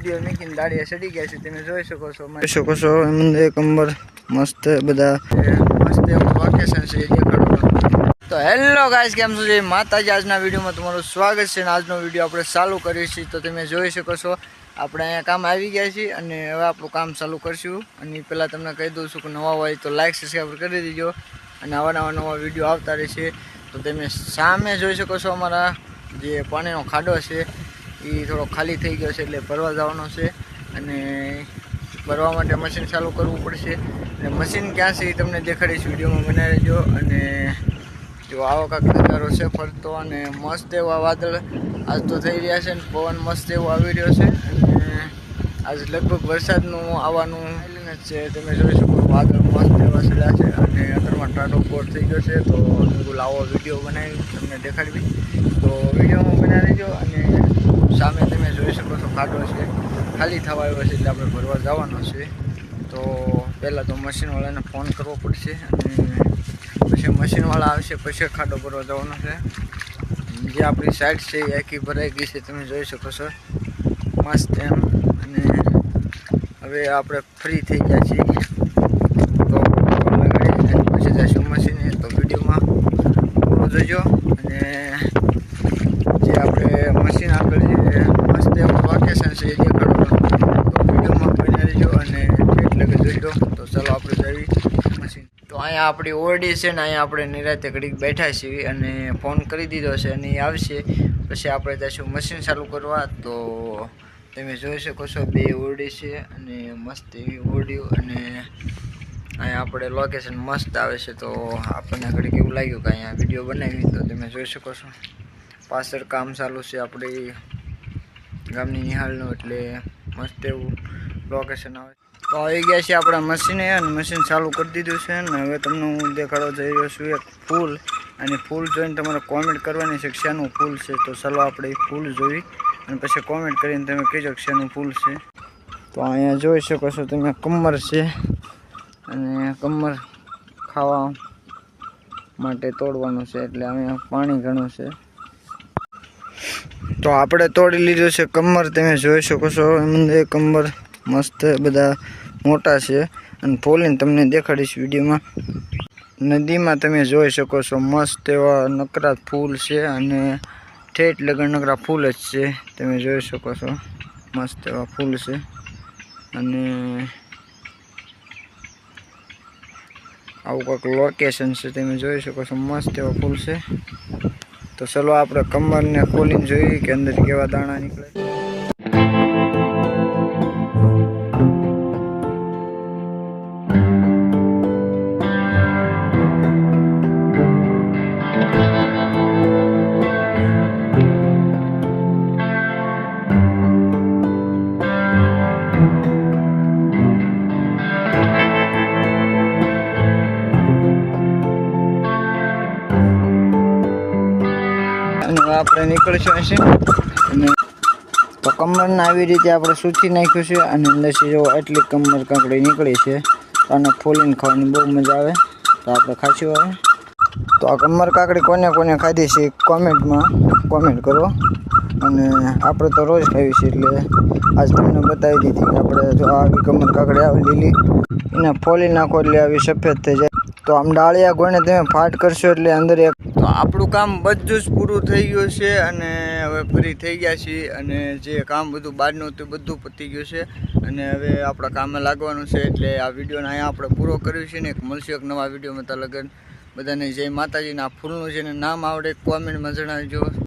Video મેકીને દાડિયા ચડી ગયા છે, તમે જોઈ શકો છો એમ કંબર મસ્ત બધા મસ્ત એવું લોકેશન છે દેખાડો. તો હેલો ગાઈસ, કેમ છો? જય માતાજી. આજના વિડીયોમાં તમારું સ્વાગત છે અને આજનો વિડીયો આપણે ચાલુ કરીએ છીએ. તો તમે જોઈ શકો છો આપણે અહીંયા કામ આવી ગયા છીએ અને હવે આપણું કામ ચાલુ કરશું. અને પહેલાં તમને કહી દઉં છું કે નવા હોય તો લાઈક સબસ્ક્રાઈબ કરી દેજો અને નવા વિડીયો આવતા રહેશે. તો તમે સામે જોઈ શકો છો અમારા જે પાણીનો ખાડો છે એ થોડો ખાલી થઈ ગયો છે, એટલે ભરવા જવાનો છે અને ભરવા માટે મશીન ચાલુ કરવું પડશે. અને મશીન ક્યાં છે એ તમને દેખાડીશ, વિડીયોમાં બનાવી રહેજો. અને જો આવો કાંક નજારો છે ફરતો અને મસ્ત એવા વાદળ આજ તો થઈ રહ્યા છે ને પવન મસ્ત એવો આવી રહ્યો છે. અને આજ લગભગ વરસાદનું આવવાનું જ છે. તમે જોઈ શકો વાદળ મસ્ત એવા ચડ્યા છે અને અંદરમાં ટાટો બોર થઈ ગયો છે. તો બિલકુલ આવો વિડીયો બનાવી તમને દેખાડવી, તો વિડીયોમાં બનાવી રહેજો. અને સામે તમે જોઈ શકો છો ખાડો છે, ખાલી થવા આવ્યો છે એટલે આપણે ભરવા જવાનો છે. તો પહેલાં તો મશીનવાળાને ફોન કરવો પડશે અને પછી મશીનવાળા આવશે, પછી ખાડો ભરવા જવાનો છે. જે આપણી સાઈડ છે એ આખી ભરાઈ ગઈ છે, તમે જોઈ શકો છો મસ્ત એમ. અને હવે આપણે ફ્રી થઈ ગયા છીએ તો પછી જઈશું મશીને. તો વિડીયોમાં પૂરો જોજો. અને જે આપણે મશીન આગળ જે મસ્ત એવું લોકેશન છે એ દેખાડો, તો વિડીયોમાં બની રહેજો અને એટલે કે જોઈજો. તો ચાલો આપણે જઈએ મશીન. તો અહીંયા આપણી ઓરડી છે ને અહીંયા આપણે નિરાતે ઘડીક બેઠા છીએ અને ફોન કરી દીધો છે અને એ આવશે પછી આપણે જઈશું મશીન ચાલુ કરવા. તો તમે જોઈ શકો છો બે ઓરડી છે અને મસ્ત એવી ઓરડીઓ અને અહીંયા આપણે લોકેશન મસ્ત આવે છે. તો આપણને ઘડીક એવું લાગ્યું કે અહીંયા વિડીયો બનાવી. તો તમે જોઈ શકો છો પાછળ કામ ચાલુ છે આપણી ગામની નિહાળનું, એટલે મસ્ત એવું લોકેશન આવે. તો આવી ગયા છે આપણા મશીને અને મશીન ચાલુ કરી દીધું છે. ને હવે તમને હું દેખાડવા જઈ રહ્યો છું એક ફૂલ, અને ફૂલ જોઈને તમારે કોમેન્ટ કરવાની છે કે શેનું ફૂલ છે. તો ચાલો આપણે એ ફૂલ જોઈ અને પછી કોમેન્ટ કરીને તમે કહેજો કે શેનું ફૂલ છે. તો અહીંયા જોઈ શકો છો તમે કમર છે અને કમર ખાવા માટે તોડવાનું છે, એટલે અહીંયા પાણી ઘણું છે. તો આપણે તોડી લીધું છે કમર, તમે જોઈ શકો છો એ કમર મસ્ત બધા મોટા છે અને ફોલીને તમને દેખાડીશ વિડીયોમાં. નદીમાં તમે જોઈ શકો છો મસ્ત એવા નકરા ફૂલ છે અને ઠેઠ લગન નકરા ફૂલ જ છે. તમે જોઈ શકો છો મસ્ત એવા ફૂલ છે અને આવું કંઈક લોકેશન છે, તમે જોઈ શકો છો મસ્ત એવા ફૂલ છે. તો ચલો આપણે કમરને ખોલીને જોઈએ કે અંદર કેવા દાણા નીકળે. આપણે નીકળશું હશે અને તો કમરને આવી રીતે આપણે સૂચી નાખ્યું છે અને અંદરથી જો એટલી કમર કાંકડી નીકળી છે. તો આને ફોલીને ખાવાની બહુ મજા આવે, તો આપણે ખાશું હવે. તો આ કમર કાકડી કોને કોને ખાધી છે કોમેન્ટમાં કોમેન્ટ કરો. અને આપણે તો રોજ ખાવી છે એટલે આજ તમને બતાવી દીધી કે આપણે જો આવી કમર કાકડી આવે લીલી એને ફોલી નાખો એટલે આવી સફેદ થઈ જાય. તો આમ ડાળિયા ગોળને તમે ફાટ કરશો એટલે અંદર એક. તો આપણું કામ બધું જ પૂરું થઈ ગયું છે અને હવે ફ્રી થઈ ગયા છીએ અને જે કામ બધું બહારનું હતું બધું પતી ગયું છે અને હવે આપણા કામે લાગવાનું છે. એટલે આ વિડીયોને અહીંયા આપણે પૂરો કર્યું છે ને મળશું એક નવા વિડીયોમાં. ત્યાં લગન બધાને જય માતાજીના ફૂલનું જેને નામ આવડે કોમેન્ટમાં જણાવજો.